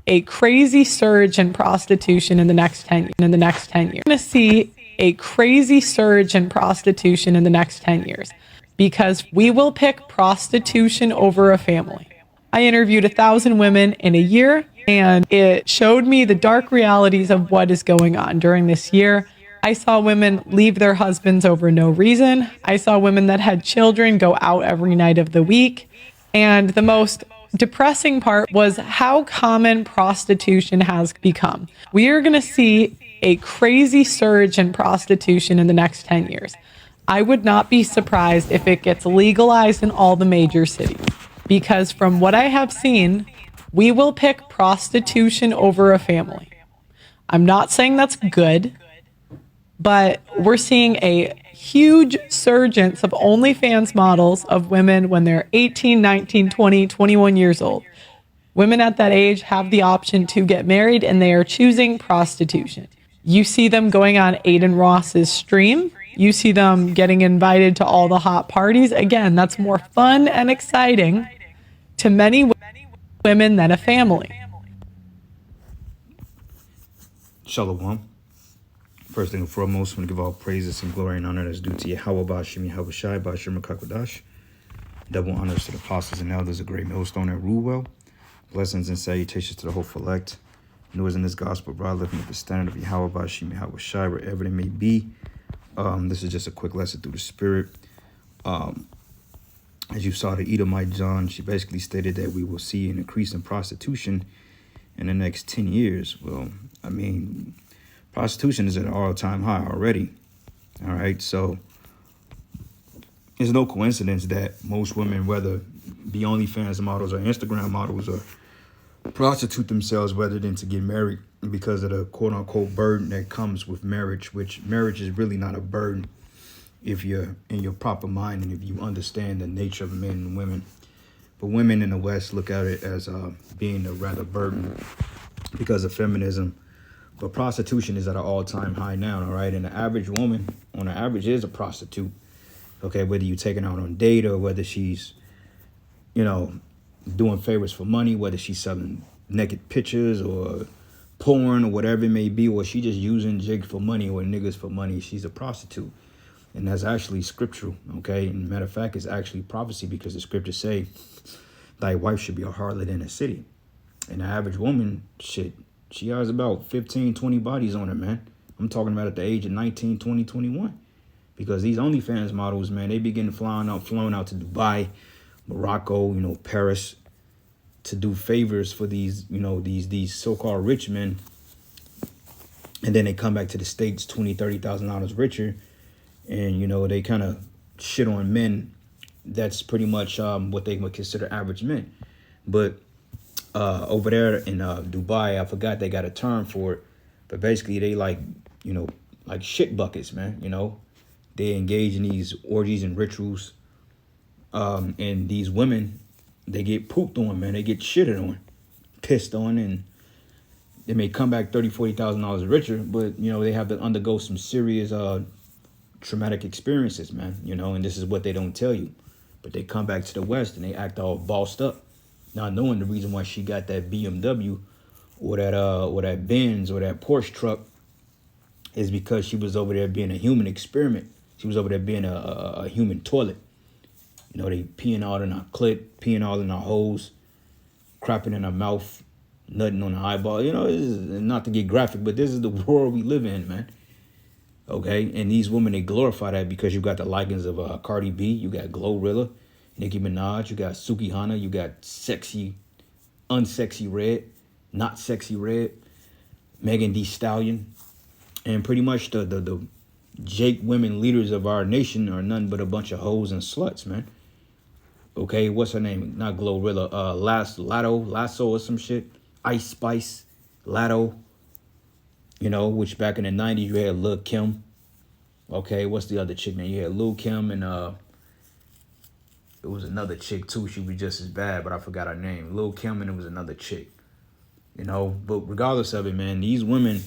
a crazy surge in prostitution in the next 10 years. We're going to see a crazy surge in prostitution in the next 10 years because we will pick prostitution over a family. I interviewed 1,000 women in a year, and it showed me the dark realities of what is going on during this year. I saw women leave their husbands over no reason. I saw women that had children go out every night of the week. And the most depressing part was how common prostitution has become. We are going to see a crazy surge in prostitution in the next 10 years. I would not be surprised if it gets legalized in all the major cities, because from what I have seen, we will pick prostitution over a family. I'm not saying that's good, but we're seeing a huge surgence of OnlyFans models of women when they're 18, 19, 20, 21 years old. Women at that age have the option to get married, and they are choosing prostitution. You see them going on Aiden Ross's stream. You see them getting invited to all the hot parties. Again, that's more fun and exciting to many women than a family. Shalom. First thing and foremost, I want to give all praises and glory and honor that's due to Yahweh Bashim Yahweh Shai Bashim Makakwadash. Double honors to the apostles and elders, a great millstone that rule well. Blessings and salutations to the hopeful elect. Who is in this gospel, brother, living with the standard of Yahweh Bashim Yahweh Shai, wherever they may be. This is just a quick lesson through the spirit. As you saw, the Edomite John, she basically stated that we will see an increase in prostitution in the next 10 years. Well, I mean, prostitution is at an all-time high already. All right, so it's no coincidence that most women, whether be OnlyFans models or Instagram models, or prostitute themselves rather than to get married because of the quote-unquote burden that comes with marriage, which marriage is really not a burden if you're in your proper mind and if you understand the nature of men and women. But women in the West look at it as being a rather burden because of feminism. But prostitution is at an all-time high now, all right? And the average woman, on the average, is a prostitute. Okay, whether you're taking out on date or whether she's, doing favors for money, whether she's selling naked pictures or porn or whatever it may be, or she just using jigs for money or niggas for money, she's a prostitute. And that's actually scriptural, okay? And matter of fact, it's actually prophecy because the scriptures say, thy wife should be a harlot in a city. And the average woman, she has about 15, 20 bodies on her, man. I'm talking about at the age of 19, 20, 21. Because these OnlyFans models, man, they begin flown out to Dubai, Morocco, Paris, to do favors for these, these so-called rich men. And then they come back to the States $20,000, $30,000 richer. And, they kind of shit on men. That's pretty much what they would consider average men. But over there in Dubai, I forgot they got a term for it. But basically they like shit buckets, man. They engage in these orgies and rituals. And these women, they get pooped on, man. They get shitted on, pissed on, and they may come back $30,000, $40,000 richer, but, they have to undergo some serious traumatic experiences, man, and this is what they don't tell you. But they come back to the West and they act all bossed up, not knowing the reason why she got that BMW or that Benz or that Porsche truck is because she was over there being a human experiment. She was over there being a human toilet. They peeing all in our clit, peeing all in our holes, crapping in our mouth, nutting on the eyeball. This is, not to get graphic, but this is the world we live in, man. Okay, and these women, they glorify that because you got the likings of Cardi B, you got Glorilla, Nicki Minaj, you got Suki Hana, you got sexy, unsexy Red, not sexy Red, Megan Thee Stallion, and pretty much the Jake women leaders of our nation are none but a bunch of hoes and sluts, man. Okay, what's her name? Not Glorilla, Lasso or some shit, Ice Spice, Latto. Which back in the 90s, you had Lil Kim. Okay, what's the other chick, man? You had Lil Kim and it was another chick, too. She was just as bad, but I forgot her name. Lil Kim and it was another chick. But regardless of it, man, these women,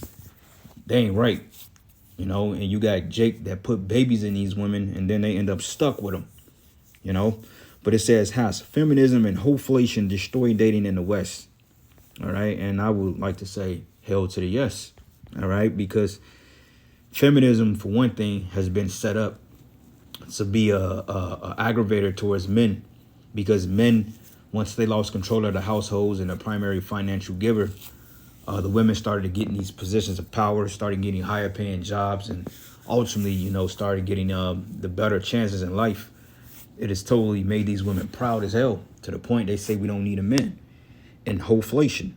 they ain't right. And you got Jake that put babies in these women, and then they end up stuck with them. But it says, has feminism and hoeflation destroyed dating in the West? All right. And I would like to say hell to the yes. All right. Because feminism, for one thing, has been set up to be a aggravator towards men, because men, once they lost control of the households and the primary financial giver, the women started getting these positions of power, started getting higher paying jobs, and ultimately, started getting the better chances in life. It has totally made these women proud as hell, to the point they say we don't need a man. And hoeflation,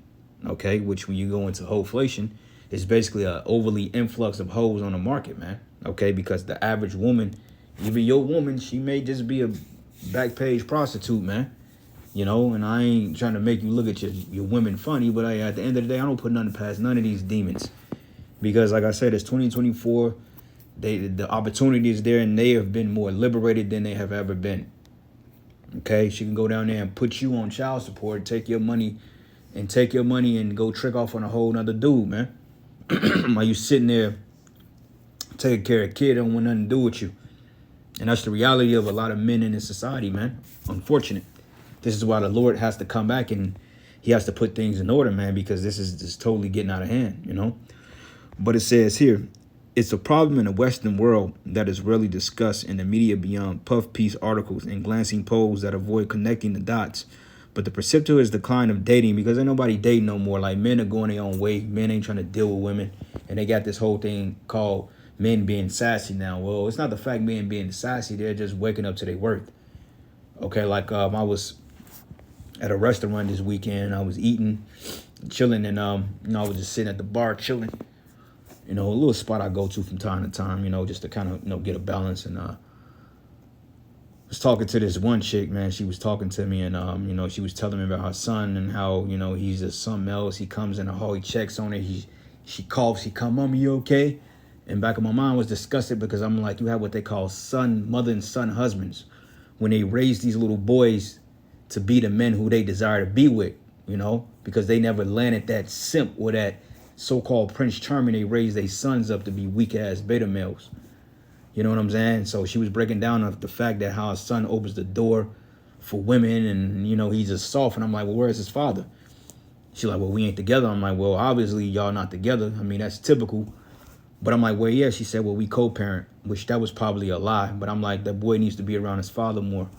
okay, which when you go into hoeflation, is basically a overly influx of hoes on the market, man. Okay, because the average woman, even your woman, she may just be a back page prostitute, man. And I ain't trying to make you look at your women funny, but at the end of the day, I don't put nothing past none of these demons. Because like I said, it's 2024. The opportunity is there, and they have been more liberated than they have ever been. Okay, she can go down there and put you on child support, take your money and go trick off on a whole nother dude, man. While you sitting there taking care of a kid, don't want nothing to do with you. And that's the reality of a lot of men in this society, man. Unfortunate. This is why the Lord has to come back, and he has to put things in order, man, because this is just totally getting out of hand. But it says here, it's a problem in the Western world that is rarely discussed in the media beyond puff piece articles and glancing polls that avoid connecting the dots. But the precipitous decline of dating, because ain't nobody dating no more. Like, men are going their own way. Men ain't trying to deal with women. And they got this whole thing called men being sassy now. Well, it's not the fact men being sassy. They're just waking up to their worth. Okay, like I was at a restaurant this weekend. I was eating, chilling, and I was just sitting at the bar chilling. A little spot I go to from time to time, just to kind of, get a balance. And was talking to this one chick, man. She was talking to me, and she was telling me about her son and how, he's just something else. He comes in the hall, he checks on her, she coughs, he come, "Mama, you okay?" And back of my mind was disgusted, because I'm like, you have what they call mother and son husbands, when they raise these little boys to be the men who they desire to be with, because they never landed that simp or that so-called Prince Charming. They raised their sons up to be weak-ass beta males. You know what I'm saying? So she was breaking down the fact that how his son opens the door for women, and, he's just soft. And I'm like, well, where's his father? She's like, well, we ain't together. I'm like, well, obviously y'all not together. I mean, that's typical. But I'm like, well, yeah. She said, well, we co-parent, which that was probably a lie. But I'm like, that boy needs to be around his father more.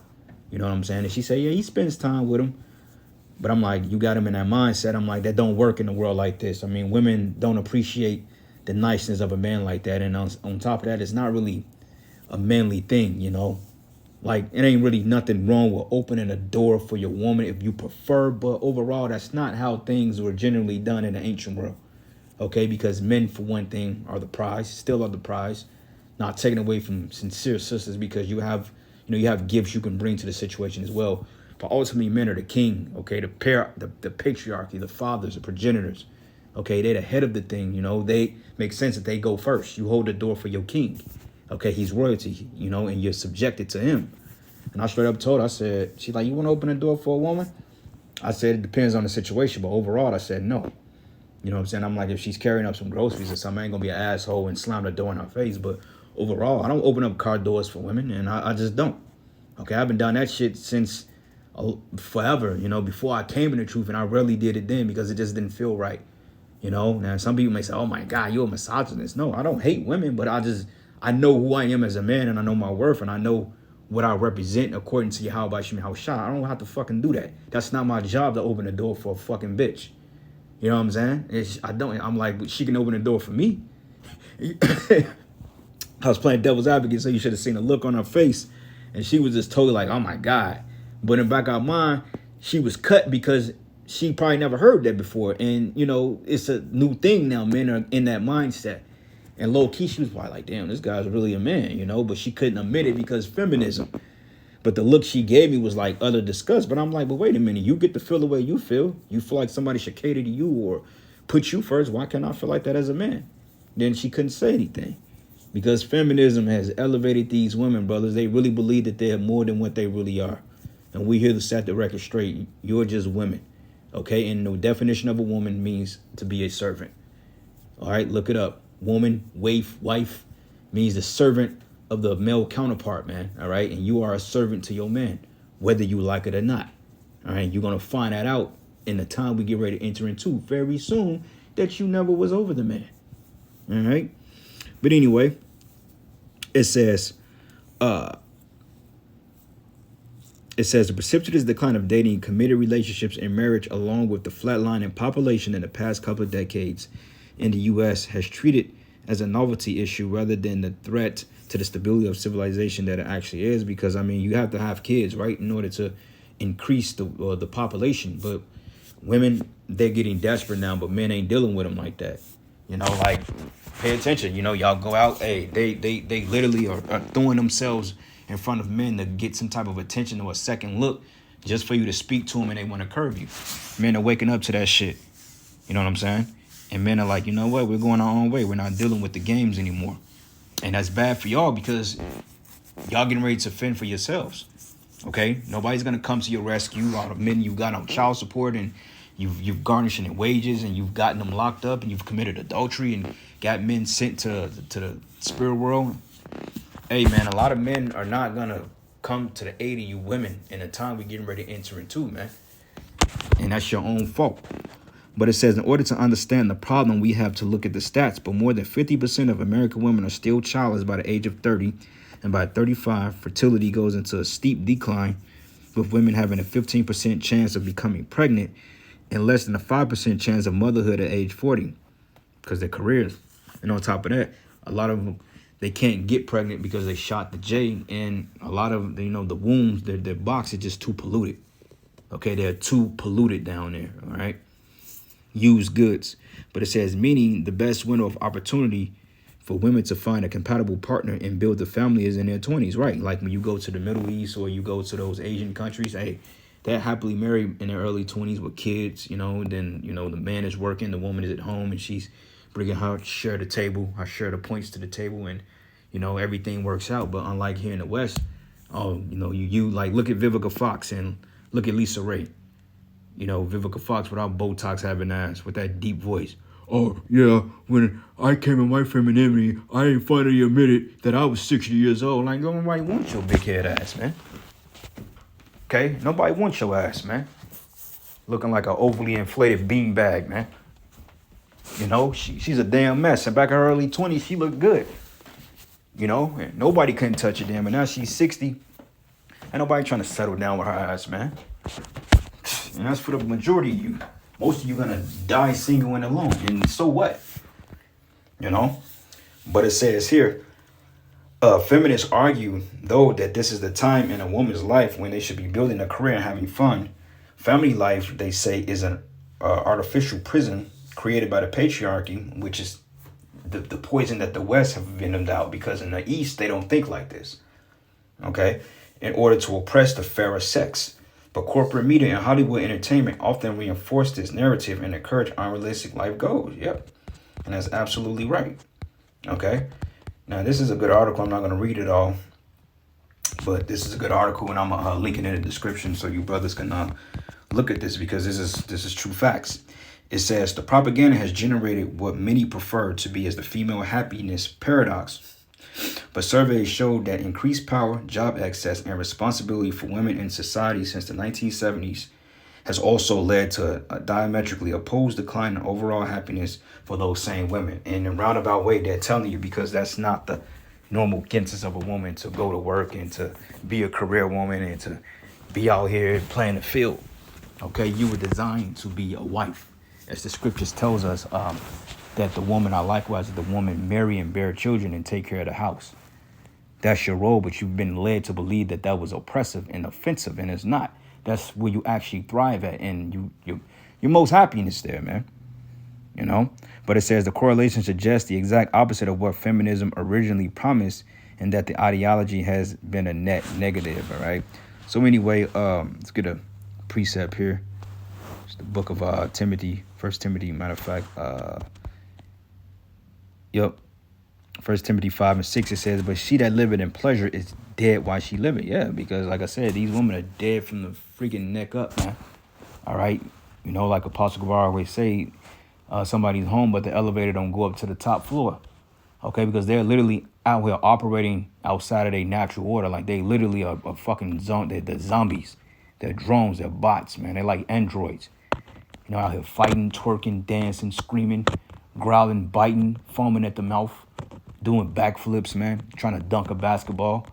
You know what I'm saying? And she said, yeah, he spends time with him. But I'm like, you got him in that mindset. I'm like, that don't work in a world like this. I mean, women don't appreciate the niceness of a man like that. And on top of that, it's not really a manly thing, Like, it ain't really nothing wrong with opening a door for your woman if you prefer. But overall, that's not how things were generally done in the ancient world. Okay, because men, for one thing, are the prize, still are the prize. Not taken away from sincere sisters, because you have gifts you can bring to the situation as well. But ultimately, men are the king, okay? The patriarchy, the fathers, the progenitors, okay? They're the head of the thing, They make sense that they go first. You hold the door for your king, okay? He's royalty, and you're subjected to him. And I straight up told her, I said, she's like, you want to open a door for a woman? I said, it depends on the situation, but overall, I said, no. You know what I'm saying? I'm like, if she's carrying up some groceries or something, I ain't going to be an asshole and slam the door in her face. But overall, I don't open up car doors for women, and I just don't. Okay, I've been doing that shit since forever, before I came in the truth, and I rarely did it then because it just didn't feel right. Now some people may say, oh my God, you're a misogynist. No, I don't hate women, but I know who I am as a man, and I know my worth, and I know what I represent according to Yahweh Shem Haushah. I don't have to fucking do that. That's not my job to open the door for a fucking bitch. You know what I'm saying? I'm like, she can open the door for me. I was playing devil's advocate, so you should have seen the look on her face. And she was just totally like, oh my God. But in the back of her mind, she was cut because she probably never heard that before. And, it's a new thing now. Men are in that mindset. And low key, she was probably like, damn, this guy's really a man, But she couldn't admit it because feminism. But the look she gave me was like utter disgust. But I'm like, but wait a minute. You get to feel the way you feel. You feel like somebody should cater to you or put you first. Why can't I feel like that as a man? Then she couldn't say anything. Because feminism has elevated these women, brothers. They really believe that they're more than what they really are. And we here to set the record straight. You're just women. Okay? And the definition of a woman means to be a servant. All right? Look it up. Woman, wife means the servant of the male counterpart, man. All right? And you are a servant to your man, whether you like it or not. All right? You're going to find that out in the time we get ready to enter into very soon that you never was over the man. All right. But anyway, it says, the precipitous decline of dating, committed relationships, and marriage, along with the flatline in population in the past couple of decades in the U.S., has treated as a novelty issue rather than the threat to the stability of civilization that it actually is. Because, I mean, you have to have kids, right, in order to increase the population. But women, they're getting desperate now, but men ain't dealing with them like that. You know, like, pay attention. You know, y'all go out, hey, they literally are throwing themselves in front of men to get some type of attention or a second look just for you to speak to them, and they want to curve you. Men are waking up to that shit. You know what I'm saying? And men are like, you know what? We're going our own way. We're not dealing with the games anymore. And that's bad for y'all because y'all getting ready to fend for yourselves. Okay? Nobody's going to come to your rescue. All the men you got on child support and you've garnished their wages and you've gotten them locked up and you've committed adultery and got men sent to the spirit world. Hey, man, a lot of men are not going to come to the aid of you women in the time we're getting ready to enter into, man. And that's your own fault. But it says, in order to understand the problem, we have to look at the stats. But more than 50% of American women are still childless by the age of 30. And by 35, fertility goes into a steep decline, with women having a 15% chance of becoming pregnant and less than a 5% chance of motherhood at age 40 because their careers. And on top of that, a lot of them, they can't get pregnant because they shot the J, and a lot of, you know, the wombs, their box is just too polluted. Okay, they're too polluted down there, all right? Used goods. But it says, meaning the best window of opportunity for women to find a compatible partner and build a family is in their 20s, right? Like when you go to the Middle East or you go to those Asian countries, hey, they're happily married in their early 20s with kids, you know, and then, you know, the man is working, the woman is at home, and she's bringing her share of the table, her share of the points to the table, and, you know, everything works out. But unlike here in the West, you know, you like, look at Vivica Fox and look at Lisa Ray. You know, Vivica Fox without Botox having ass, with that deep voice. Oh, yeah, when I came in my femininity, I finally admitted that I was 60 years old. Like, nobody wants your big head ass, man. Okay? Nobody wants your ass, man. Looking like an overly inflated beanbag, man. You know, she's a damn mess. And back in her early 20s, she looked good. You know, and nobody couldn't touch her damn. And now she's 60. Ain't nobody trying to settle down with her ass, man. And that's for the majority of you. Most of you gonna die single and alone. And so what? You know? But it says here, feminists argue, though, that this is the time in a woman's life when they should be building a career and having fun. Family life, they say, is an artificial prison created by the patriarchy, which is the poison that the West have venomed out, because in the East, they don't think like this. Okay? In order to oppress the fairer sex. But corporate media and Hollywood entertainment often reinforce this narrative and encourage unrealistic life goals. Yep. And that's absolutely right. Okay? Now, this is a good article. I'm not going to read it all. But this is a good article, and I'm going to link it in the description so you brothers can look at this, because this is true facts. It says, the propaganda has generated what many prefer to be as the female happiness paradox. But surveys showed that increased power, job access, and responsibility for women in society since the 1970s has also led to a diametrically opposed decline in overall happiness for those same women. In a roundabout way, they're telling you, because that's not the normal genesis of a woman, to go to work and to be a career woman and to be out here playing the field. Okay, you were designed to be a wife. As the scriptures tells us, that the woman are likewise the woman marry and bear children and take care of the house. That's your role, but you've been led to believe that that was oppressive and offensive, and it's not. That's where you actually thrive at, and you're most happiness there, man. You know? But it says the correlation suggests the exact opposite of what feminism originally promised, and that the ideology has been a net negative, all right? So anyway, let's get a precept here. It's the book of Timothy, 1 Timothy, matter of fact, Yep. 1 Timothy 5:6, it says, but she that liveth in pleasure is dead while she liveth. Yeah, because like I said, these women are dead from the freaking neck up, man. All right. You know, like Apostle Gavar always say, somebody's home, but the elevator don't go up to the top floor. Okay, because they're literally out here operating outside of their natural order. Like they literally are fucking they're zombies. They're drones, they're bots, man. They're like androids. You know, out here fighting, twerking, dancing, screaming, growling, biting, foaming at the mouth, doing backflips, man, trying to dunk a basketball,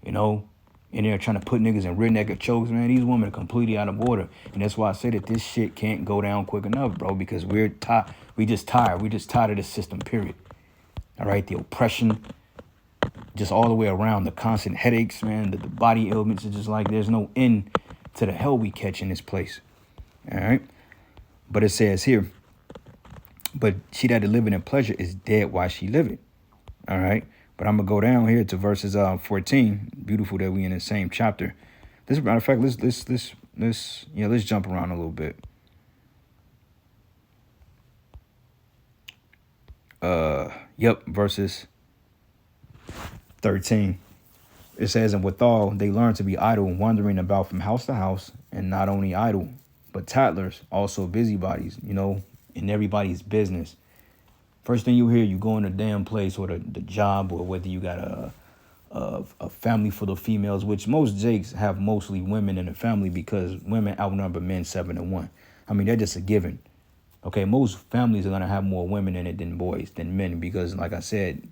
you know, in there trying to put niggas in rear naked chokes, man. These women are completely out of order. And that's why I say that this shit can't go down quick enough, bro, because we're tired. We just tired. We just tired of the system, period. All right, the oppression, just all the way around, the constant headaches, man, the body ailments. It's just like there's no end to the hell we catch in this place. All right. But it says here, but she that living in pleasure is dead while she living. All right. But I'm gonna go down here to verses 14. Beautiful that we in the same chapter. This matter of fact, let's jump around a little bit. Verses 13. It says, and withal they learn to be idle, wandering about from house to house, and not only idle, but tattlers, also busybodies, you know, in everybody's business. First thing you hear, you go in a damn place or the job, or whether you got a family full of females, which most Jakes have mostly women in the family because women outnumber men 7-1. I mean, they're just a given. Okay, most families are gonna have more women in it than boys, than men, because like I said,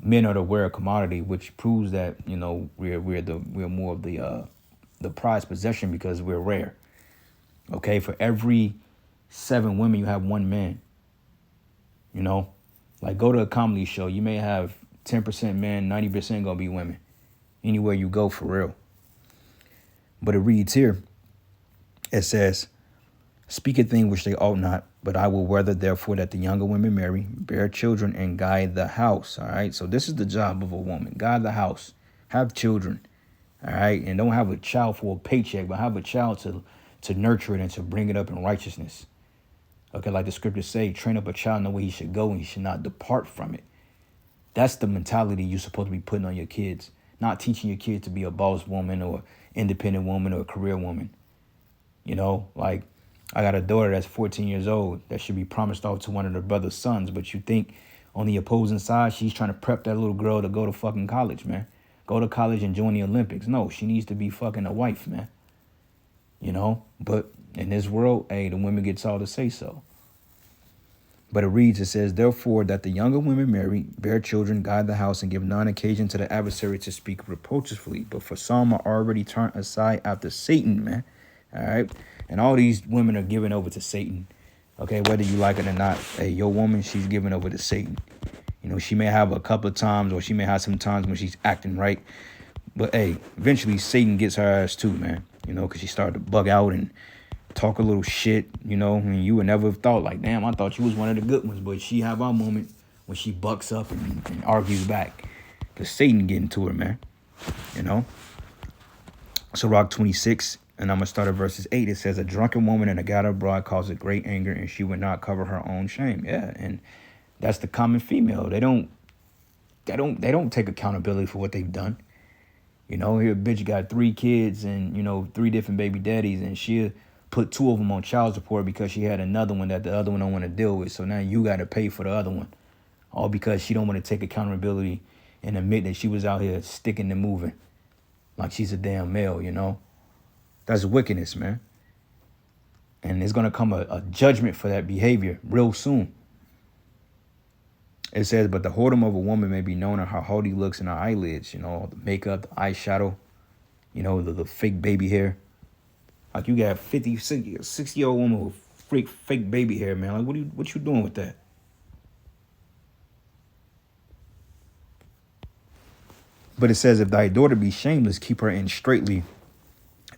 men are the rare commodity, which proves that, you know, we're more of the prized possession because we're rare. Okay, for every 7 women, you have 1 man. You know, like go to a comedy show, you may have 10% men, 90% gonna be women. Anywhere you go, for real. But it reads here, it says, speak a thing which they ought not, but I will rather therefore that the younger women marry, bear children, and guide the house. All right, so this is the job of a woman: guide the house, have children. All right, and don't have a child for a paycheck, but have a child to nurture it and to bring it up in righteousness. Okay, like the scriptures say, train up a child in the way he should go, and he should not depart from it. That's the mentality you're supposed to be putting on your kids, not teaching your kids to be a boss woman or independent woman or a career woman. You know, like I got a daughter that's 14 years old that should be promised off to one of her brother's sons, but you think on the opposing side, she's trying to prep that little girl to go to fucking college, man. Go to college and join the Olympics. No, she needs to be fucking a wife, man. You know, but in this world, hey, the women gets all to say so. But it reads, it says, therefore, that the younger women marry, bear children, guide the house, and give none occasion to the adversary to speak reproachfully. But for some are already turned aside after Satan, man. All right. And all these women are given over to Satan. Okay, whether you like it or not, hey, your woman, she's given over to Satan. You know, she may have a couple of times, or she may have some times when she's acting right. But hey, eventually Satan gets her ass too, man. You know, because she started to bug out and talk a little shit, you know, and you would never have thought like, damn, I thought you was one of the good ones. But she have our moment when she bucks up and argues back. Because Satan getting to her, man. You know. So Rock 26, and I'm going to start at verses 8. It says, a drunken woman and a gutter abroad causes great anger, and she would not cover her own shame. Yeah, and that's the common female. They don't take accountability for what they've done. You know, here a bitch got 3 kids and, you know, 3 different baby daddies, and she'll put 2 of them on child support because she had another one that the other one don't want to deal with. So now you got to pay for the other one, all because she don't want to take accountability and admit that she was out here sticking and moving like she's a damn male, you know. That's wickedness, man. And there's going to come a judgment for that behavior real soon. It says, but the whoredom of a woman may be known on her haughty looks and her eyelids, you know, the makeup, the eyeshadow, you know, the fake baby hair. Like you got 50, 60-year-old woman with fake baby hair, man. Like what you doing with that? But it says, if thy daughter be shameless, keep her in straitly.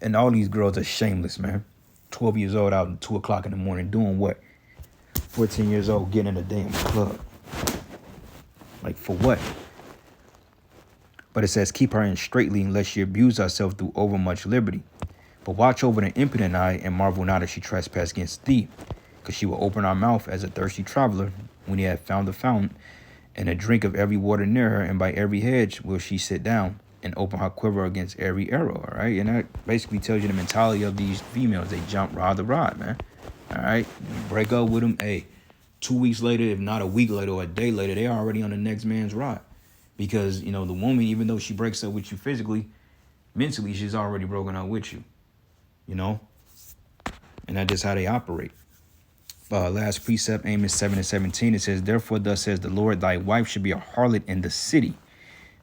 And all these girls are shameless, man. 12 years old out at 2 o'clock in the morning doing what? 14 years old getting in a damn club. Like for what? But it says, keep her in straitly unless she abuse herself through overmuch liberty. But watch over the impotent eye and marvel not if she trespass against thee, because she will open her mouth as a thirsty traveler when he hath found a fountain, and a drink of every water near her, and by every hedge will she sit down, and open her quiver against every arrow. All right, and that basically tells you the mentality of these females. They jump rod the rod, man. All right, you break up with them, hey, 2 weeks later, if not a week later or a day later, they're already on the next man's rod, because you know the woman, even though she breaks up with you physically, mentally she's already broken up with you. You know, And that's just how they operate. Last precept, Amos 7 and 17, it says, therefore thus says the Lord, thy wife should be a harlot in the city.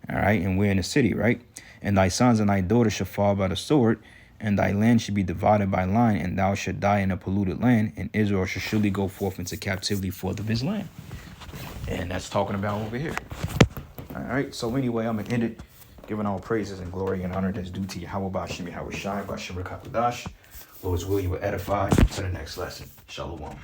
All right, and we're in the city, right? And thy sons and thy daughters shall fall by the sword, and thy land should be divided by line, and thou shalt die in a polluted land, and Israel shall surely go forth into captivity forth of his land. And that's talking about over here. All right, so anyway, I'm going to end it, giving all praises and glory and honor that's due to Yahweh Bashim Yahweh Shai Bashim Rakakadash. Lord's will, you will edify to the next lesson. Shalom.